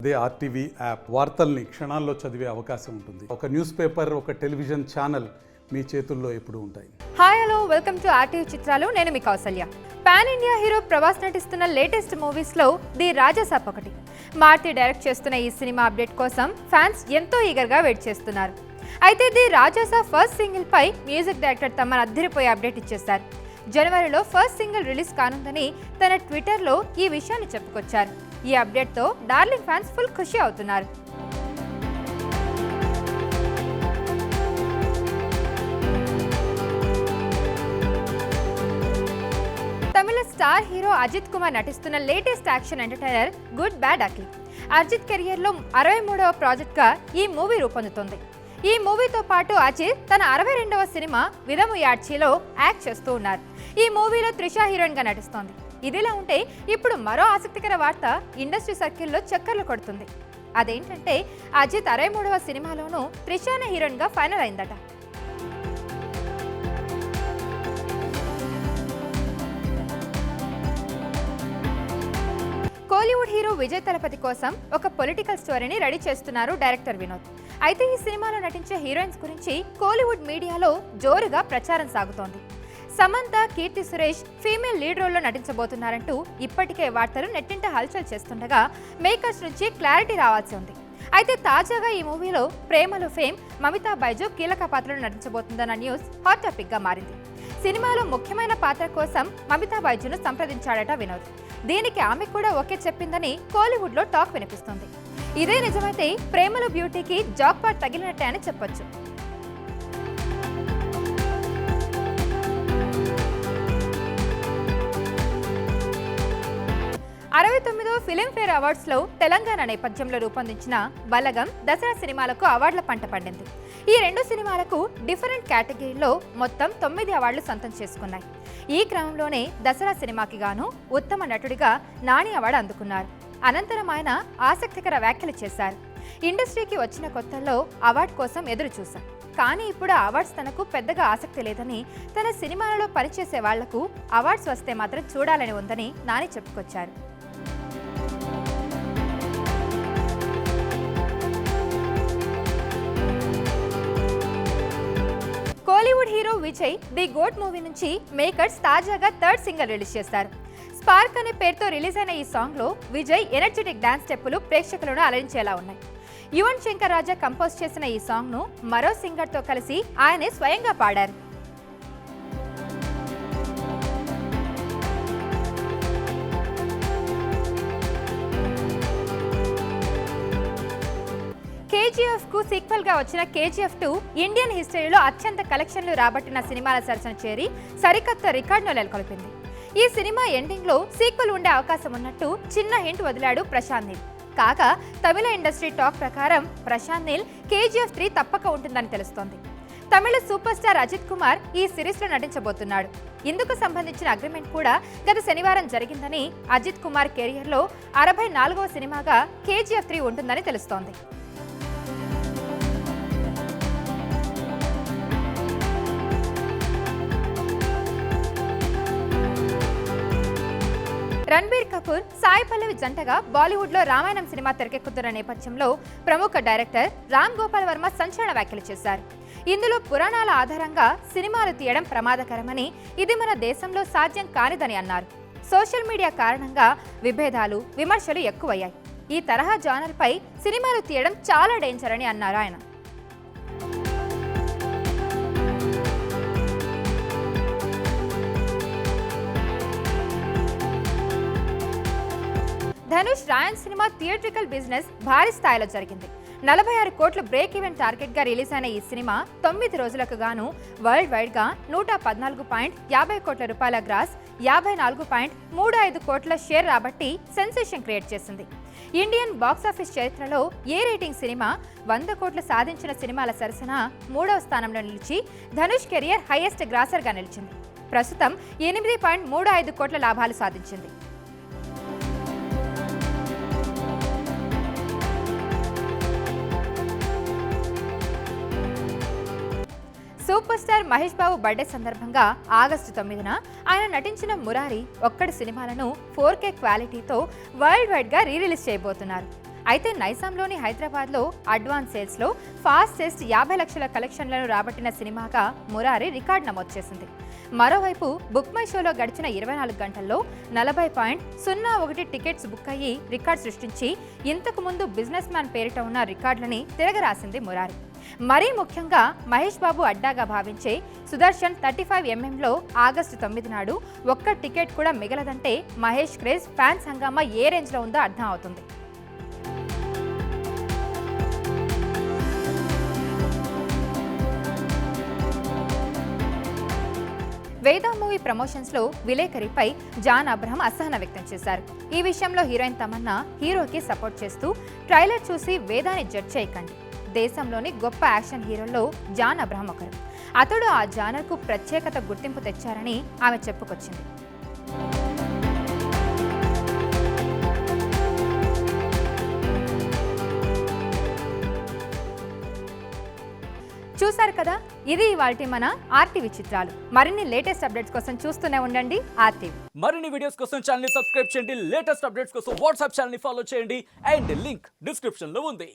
అదే RTV app వార్తల్ని క్షణాల్లో చదివే అవకాశం ఉంటుంది. ఒక న్యూస్ పేపర్, ఒక టెలివిజన్ ఛానల్ మీ చేతుల్లో ఎప్పుడూ ఉంటాయి. Hi hello, welcome to RTV చిత్రాలు. నేను మీ Kausalya. Pan India hero Prabhas నటిస్తున్న లేటెస్ట్ మూవీస్ లో ది రాజాసాబ్ ఒకటి. మారుతి డైరెక్ట్ చేస్తున్న ఈ సినిమా అప్డేట్ కోసం ఫ్యాన్స్ ఎంతో ఈగర్ గా వెయిట్ చేస్తున్నారు. అయితే ది రాజాసాబ్ ఫస్ట్ సింగిల్ పై మ్యూజిక్ డైరెక్టర్ తమన్ అద్దరిపోయే అప్డేట్ ఇచ్చేశారు. జనవరిలో ఫస్ట్ సింగిల్ రిలీజ్ కానుందని తన ట్విట్టర్లో ఈ విషయాన్ని చెప్పుకొచ్చారు. ఈ అప్డేట్తో డార్లింగ్ ఫ్యాన్స్ ఫుల్ ఖుషి అవుతున్నారు. తమిళ స్టార్ హీరో అజిత్ కుమార్ నటిస్తున్న latest action entertainer good bad ugly. Ajith కెరియర్లో 63వ ప్రాజెక్ట్గా ఈ మూవీ రూపొందుతుంది. ఈ మూవీతో పాటు అజిత్ తన 62వ సినిమా విదముయాడ్చిలో యాక్ట్ చేస్తూ ఉన్నారు. ఈ మూవీలో త్రిష హీరోయిన్గా నటిస్తోంది. ఇదిలా ఉంటే ఇప్పుడు మరో ఆసక్తికర వార్త ఇండస్ట్రీ సర్కిల్లో చక్కర్లు కొడుతుంది. అదేంటంటే అజిత్ 63వ సినిమాలోనూ త్రిషానే హీరోయిన్గా ఫైనల్ అయిందట. కోలీవుడ్ హీరో విజయ్ తలపతి కోసం ఒక పొలిటికల్ స్టోరీని రెడీ చేస్తున్నారు డైరెక్టర్ వినోద్. అయితే ఈ సినిమాలో నటించే హీరోయిన్స్ గురించి కోలీవుడ్ మీడియాలో జోరుగా ప్రచారం సాగుతోంది. సమంత, కీర్తి సురేష్ ఫీమేల్ లీడ్ రోల్లో నటించబోతున్నారంటూ ఇప్పటికే వార్తలు నెట్టింట హల్చల్ చేస్తుండగా మేకర్స్ నుంచి క్లారిటీ రావాల్సి ఉంది. అయితే తాజాగా ఈ మూవీలో ప్రేమలో ఫేమ్ మమితా బైజు కీలక పాత్రలో నటించబోతుందన్న న్యూస్ హాట్ టాపిక్ గా మారింది. సినిమాలో ముఖ్యమైన పాత్ర కోసం మమితా బైజును సంప్రదించాడట వినోద్. దీనికి ఆమె కూడా ఓకే చెప్పిందని కోలీవుడ్ లో టాక్ వినిపిస్తుంది. ఇదే నిజమైతే ప్రేమలో బ్యూటీకి జాక్ పాట్ తగిలినట్టే అని చెప్పొచ్చు. ఫిలింఫేర్ అవార్డ్స్ లో తెలంగాణ నేపథ్యంలో రూపొందించిన బలగం, దసరా సినిమాలకు అవార్డుల పంట పండింది. ఈ రెండు సినిమాలకు డిఫరెంట్ కేటగిరీలో మొత్తం 9 అవార్డులు సొంతం చేసుకున్నాయి. ఈ క్రమంలోనే దసరా సినిమాకి గాను ఉత్తమ నటుడిగా నాని అవార్డు అందుకున్నారు. అనంతరం ఆయన ఆసక్తికర వ్యాఖ్యలు చేశారు. ఇండస్ట్రీకి వచ్చిన కొత్తల్లో అవార్డు కోసం ఎదురు చూశాం, కానీ ఇప్పుడు ఆ అవార్డ్స్ తనకు పెద్దగా ఆసక్తి లేదని, తన సినిమాలలో పనిచేసే వాళ్లకు అవార్డ్స్ వస్తే మాత్రం చూడాలని ఉందని నాని చెప్పుకొచ్చారు. Kollywood hero Vijay the GOAT movie నుంచి మేకర్స్ తాజాగా థర్డ్ సింగిల్ రిలీజ్ చేశారు. స్పార్క్ అనే పేరుతో రిలీజ్ అయిన ఈ సాంగ్ లో విజయ్ ఎనర్జెటిక్ డాన్స్ స్టెప్పులు ప్రేక్షకులను అలరించేలా ఉన్నాయి. యువన్ శంకర్ రాజా కంపోజ్ చేసిన ఈ సాంగ్ ను మరో సింగర్ తో కలిసి ఆయనే స్వయంగా పాడారు. కేజీఎఫ్ కు సీక్వెల్ గా వచ్చిన KGF 2 ఇండియన్ హిస్టరీలో అత్యంత కలెక్షన్లు రాబట్టిన సినిమాల సరసన చేరి సరికొత్త రికార్డును నెలకొల్పింది. ఈ సినిమా ఎండింగ్ లో సీక్వెల్ ఉండే అవకాశం ఉన్నట్టు చిన్న హింట్ వదిలాడు ప్రశాంత్ నీల్. కాగా తమిళ ఇండస్ట్రీ టాక్ ప్రకారం ప్రశాంత్ నీల్ KGF 3 తప్పక ఉంటుందని తెలుస్తోంది. తమిళ సూపర్ స్టార్ అజిత్ కుమార్ ఈ సిరీస్ లో నటించబోతున్నాడు. ఇందుకు సంబంధించిన అగ్రిమెంట్ కూడా గత శనివారం జరిగిందని, అజిత్ కుమార్ కెరియర్ లో 64వ సినిమాగా KGF 3 ఉంటుందని తెలుస్తోంది. రణబీర్ కపూర్, సాయి పల్లవి జంటగా బాలీవుడ్ లో రామాయణం సినిమా తెరకెక్కుతున్న నేపథ్యంలో ప్రముఖ డైరెక్టర్ రామ్ గోపాల్ వర్మ సంచలన వ్యాఖ్యలు చేశారు. ఇందులో పురాణాల ఆధారంగా సినిమాలు తీయడం ప్రమాదకరమని, ఇది మన దేశంలో సాధ్యం కానిదని అన్నారు. సోషల్ మీడియా కారణంగా విభేదాలు, విమర్శలు ఎక్కువయ్యాయి. ఈ తరహా జానర్ పై సినిమాలు తీయడం చాలా డేంజర్ అని అన్నారు ఆయన. ధనుష్ రాయన్ సినిమా థియేట్రికల్ బిజినెస్ భారీ స్థాయిలో జరిగింది. 46 కోట్ల బ్రేక్ ఈవెన్ టార్గెట్ గా రిలీజ్ అయిన ఈ సినిమా 9 రోజులకు గాను వరల్డ్ వైడ్ గా 114.50 కోట్ల రూపాయల గ్రాస్, 54.35 కోట్ల షేర్ రాబట్టి సెన్సేషన్ క్రియేట్ చేసింది. ఇండియన్ బాక్సాఫీస్ చరిత్రలో ఏ రేటింగ్ సినిమా 100 కోట్లు సాధించిన సినిమాల సరసన 3వ స్థానంలో నిలిచి ధనుష్ కెరియర్ హైయెస్ట్ గ్రాసర్ గా నిలిచింది. ప్రస్తుతం 8.35 కోట్ల లాభాలు సాధించింది. Super star Mahesh Babu birthday సందర్భంగా ఆగస్టు 9న ఆయన నటించిన మురారి ఒక్కడి సినిమాలను 4K క్వాలిటీతో వరల్డ్ వైడ్ గా రీ రిలీజ్ చేయబోతున్నారు. అయితే నైజాంలోని హైదరాబాద్లో అడ్వాన్స్ సేల్స్లో ఫాస్టెస్ట్ 50 లక్షల కలెక్షన్లను రాబట్టిన సినిమాగా మురారి రికార్డు నమోదు చేసింది. మరోవైపు బుక్ మై షోలో గడిచిన 24 గంటల్లో 40.01 టికెట్స్ బుక్ అయ్యి రికార్డు సృష్టించి ఇంతకు ముందు బిజినెస్ మ్యాన్ పేరిట ఉన్న రికార్డులని తిరగరాసింది మురారి. మరీ ముఖ్యంగా మహేష్ బాబు అడ్డాగా భావించే సుదర్శన్ 35mmలో ఆగస్టు 9 నాడు ఒక్క టికెట్ కూడా మిగలదంటే మహేష్ క్రేజ్ ఫ్యాన్స్ హంగామా ఏ రేంజ్లో ఉందో అర్థం అవుతుంది. వేదా మూవీ ప్రమోషన్స్లో విలేకరిపై జాన్ అబ్రహం అసహనం వ్యక్తం చేశారు. ఈ విషయంలో హీరోయిన్ తమన్నా హీరోకి సపోర్ట్ చేస్తూ ట్రైలర్ చూసి వేదాని జడ్జ్ చేయకండి. దేశంలోని గొప్ప యాక్షన్ హీరోల్లో జాన్ అబ్రహం ఒకరు. అతడు ఆ జానర్కు ప్రత్యేకత గుర్తింపు తెచ్చారని ఆమె చెప్పుకొచ్చింది. చూశారు కదా, ఇది ఇవాల్టి మన ఆర్టీవీ చిత్రాలు. మరిన్ని లేటెస్ట్ అప్డేట్స్ కోసం చూస్తూనే ఉండండి ఆర్టీవీ. మరిన్ని వీడియోస్ కోసం ఛానల్ ని సబ్స్క్రైబ్ చేయండి. లేటెస్ట్ అప్డేట్స్ కోసం వాట్సాప్ ఛానల్ ని ఫాలో చేయండి. అండ్ లింక్ డిస్క్రిప్షన్ లో ఉంది.